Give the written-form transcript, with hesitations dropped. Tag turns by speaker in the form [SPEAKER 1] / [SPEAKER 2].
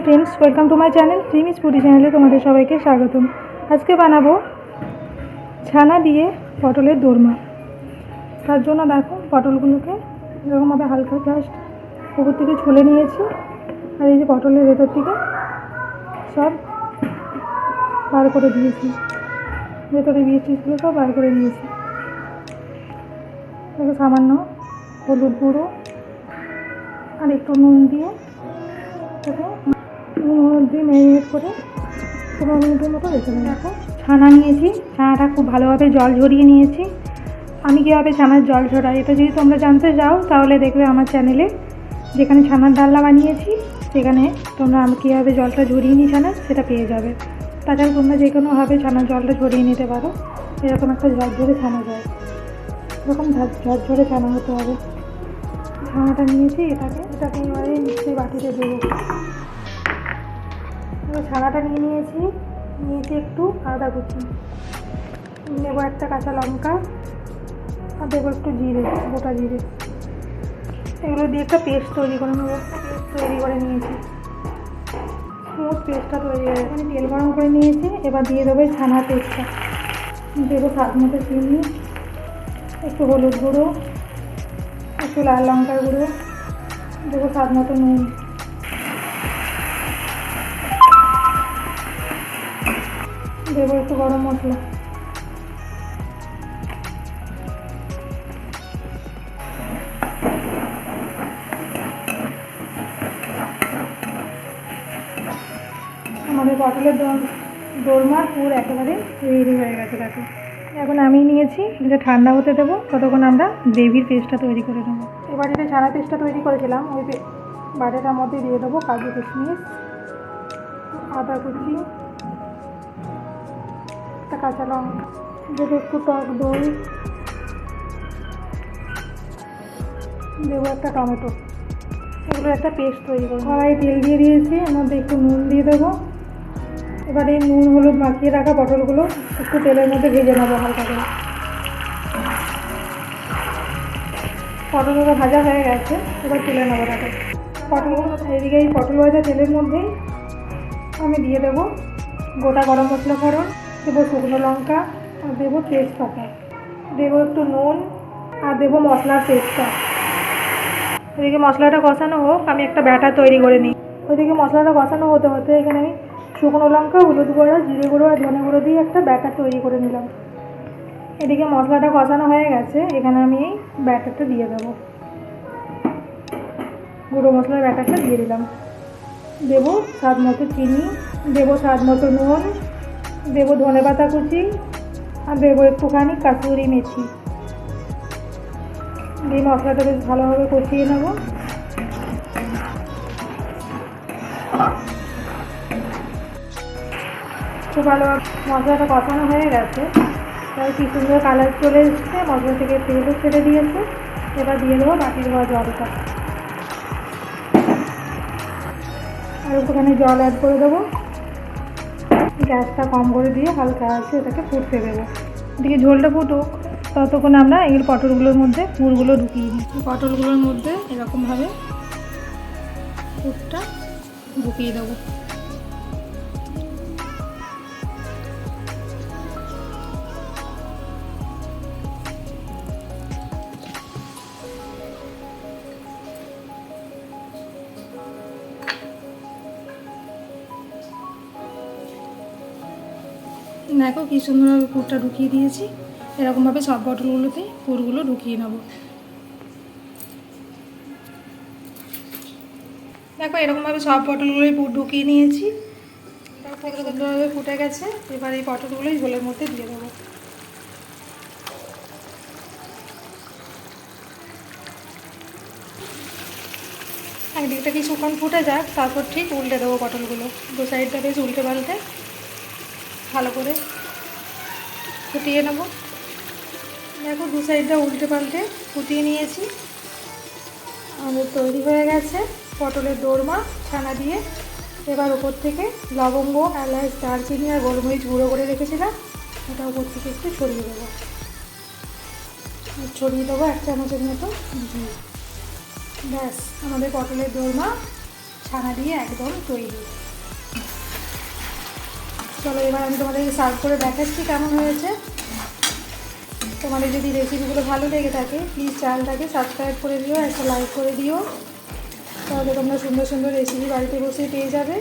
[SPEAKER 1] Friends welcome to my channel Rimi's foodie চ্যানেলে তোমাদের সবাইকে স্বাগতম। আজকে বানাবো ছানা দিয়ে পটলের দোরমা। তার জন্য দেখো পটলগুলোকে এরকমভাবে হালকা জাস্ট উপর থেকে ছুলে নিয়েছি, আর এই যে পটলের ভেতর থেকে সব বার করে দিয়েছি, ভেতরে বীজগুলো সব বার করে দিয়েছি। দেখো সামান্য হলুদ গুঁড়ো আর একটু নুন দিয়ে দিয়ে ম্যারিনেট করে 15 মিনিটের মতো রেখে দেবো। দেখো ছানা নিয়েছি, ছানাটা খুব ভালোভাবে জল ঝরিয়ে নিয়েছি। আমি কীভাবে ছানার জল ঝরাই এটা যদি তোমরা জানতে চাও তাহলে দেখবে আমার চ্যানেলে, যেখানে ছানার ডালনা বানিয়েছি সেখানে তোমরা আমি কীভাবে জলটা ঝরিয়ে নিই ছানার সেটা পেয়ে যাবে। তাছাড়া তোমরা যে কোনোভাবে ছানার জলটা ঝরিয়ে নিতে পারো। এরকম একটা ঝরঝরে ছানা যায়, এরকম ঝরঝরে ছানা হতে হবে। ছানাটা নিয়েছি, এটাকে এবারে মিক্সির বাটিতে দেবো। ছানাটা নিয়েছি একটু আদা কুচি, নেবো একটা কাঁচা লঙ্কা, আর দেবো একটু জিরে, গোটা জিরে। এগুলো দিয়ে একটা পেস্ট তৈরি করে নেবো। পেস্ট তৈরি করে নিয়েছি, স্মুথ পেস্টটা তৈরি হয়ে গেছে। আমি তেল গরম করে নিয়েছি, এবার দিয়ে দেবো ছানার পেস্টটা। দেবো স্বাদ মতো চিনি, একটু হলুদ গুঁড়ো, একটু লাল লঙ্কার গুঁড়ো, দেবো স্বাদ মতো নুন, দেবো একটু গরম মশলা। আমাদের পটলের দোরমা পুরো একেবারে রেডি হয়ে গেছে। দেখো এখন আমি নিয়েছি, এটা ঠান্ডা হতে দেবো, ততক্ষণ আমরা গ্রেভির পেস্টটা তৈরি করে নেবো। এবার এটা ছানা পেস্টটা তৈরি করেছিলাম ওই বাটিটার মধ্যে দিয়ে দেবো কাজু কিশমিশ, আদা কুচি, একটা কাঁচা লঙ্কা, দেবো একটু টক দই, দেবো একটা টমেটো। এগুলো একটা পেস্ট তৈরি করবো। কড়াই তেল দিয়ে দিয়েছি, এর মধ্যে একটু নুন দিয়ে দেবো। এবার এই নুন হলুদ মাখিয়ে রাখা পটলগুলো একটু তেলের মধ্যে ভেজে নেবো হালকা করে। পটলগুলো ভাজা হয়ে গেছে, এবার তুলে নেবো তাকে। পটলগুলো এদিকে এই পটল ভাজা তেলের মধ্যেই আমি দিয়ে দেবো গোটা গরম মশলা ফোড়ন, দেবো শুকনো লঙ্কা, আর দেবো তেজপাতা, দেবো একটু নুন, আর দেবো মশলার পেস্টটা। এদিকে মশলাটা কষানো হোক, আমি একটা ব্যাটার তৈরি করে নিই। ওইদিকে মশলাটা কষানো হতে হতে এখানে আমি শুকনো লঙ্কা, হলুদ গুঁড়ো, জিরে গুঁড়ো আর ধনে গুঁড়ো দিয়ে একটা ব্যাটার তৈরি করে নিলাম। এদিকে মশলাটা কষানো হয়ে গেছে, এখানে আমি এই ব্যাটারটা দিয়ে দেবো। গুঁড়ো মশলার ব্যাটারটা দিয়ে দিলাম। দেবো স্বাদ মতো চিনি, দেবো স্বাদ মতো নুন, দেবো ধনে পাতা কুচি, আর দেবো একটুখানি কাসুরি মেথি। দিয়ে মশলাটা বেশ ভালোভাবে কষিয়ে নেব। খুব ভালো মশলাটা কষানো হয়ে গেছে, তাই কি সুন্দর কালার চলে এসছে, মশলা থেকে তেলও ছেড়ে দিয়েছে। এবার দিয়ে দেবো বাটির ধোয়া জলটা, আর একটুখানি জল অ্যাড করে দেবো। গ্যাসটা কম করে দিয়ে হালকা আছে এটাকে ফুটতে দেবো। এদিকে ঝোলটা ফুটুক, ততক্ষণ আমরা এই পটলগুলোর মধ্যে পুরগুলো ঢুকিয়ে দিই। পটলগুলোর মধ্যে এরকমভাবে পুরটা ঢুকিয়ে দেবো। দেখো কি সুন্দরভাবে পুরটা ঢুকিয়ে দিয়েছি। এরকমভাবে সব পটলগুলোতেই পুরগুলো ঢুকিয়ে নেব। দেখো এরকমভাবে সব পটলগুলোই পুর ঢুকিয়ে নিয়েছি। তারপরে সুন্দরভাবে ফুটে গেছে। এবার এই পটলগুলোই ঝোলের মধ্যে দিয়ে দেবো। একদিকটা কিছুক্ষণ ফুটে যাক, তারপর ঠিক উল্টে দেবো পটলগুলো। দু সাইডটা বেশ উল্টে পাল্টে ভালো করে ফুটিয়ে নেব। দেখো দু সাইডটা উল্টে পাল্টে ফুটিয়ে নিয়েছি। আমাদের তৈরি হয়ে গেছে পটলের দোরমা ছানা দিয়ে। এবার ওপর থেকে লবঙ্গ, এলাচ, দারচিনি আর গোলমরিচ গুঁড়ো করে রেখেছিলাম, এটা ওপর থেকে একটু ছড়িয়ে দেবো। ছড়িয়ে দেবো 1 চামচের মতো ঘি। ব্যাস আমাদের পটলের দোরমা ছানা দিয়ে একদম তৈরি। চলো এবার আমি তোমাদেরকে সার্ভ করে দেখাচ্ছি কেমন হয়েছে। তোমাদের যদি রেসিপিগুলো ভালো লেগে থাকে প্লিজ চ্যানেলটাকে সাবস্ক্রাইব করে দিও, একটা লাইক করে দিও, তাহলে তোমরা সুন্দর সুন্দর রেসিপি বাড়িতে বসে পেয়ে যাবে।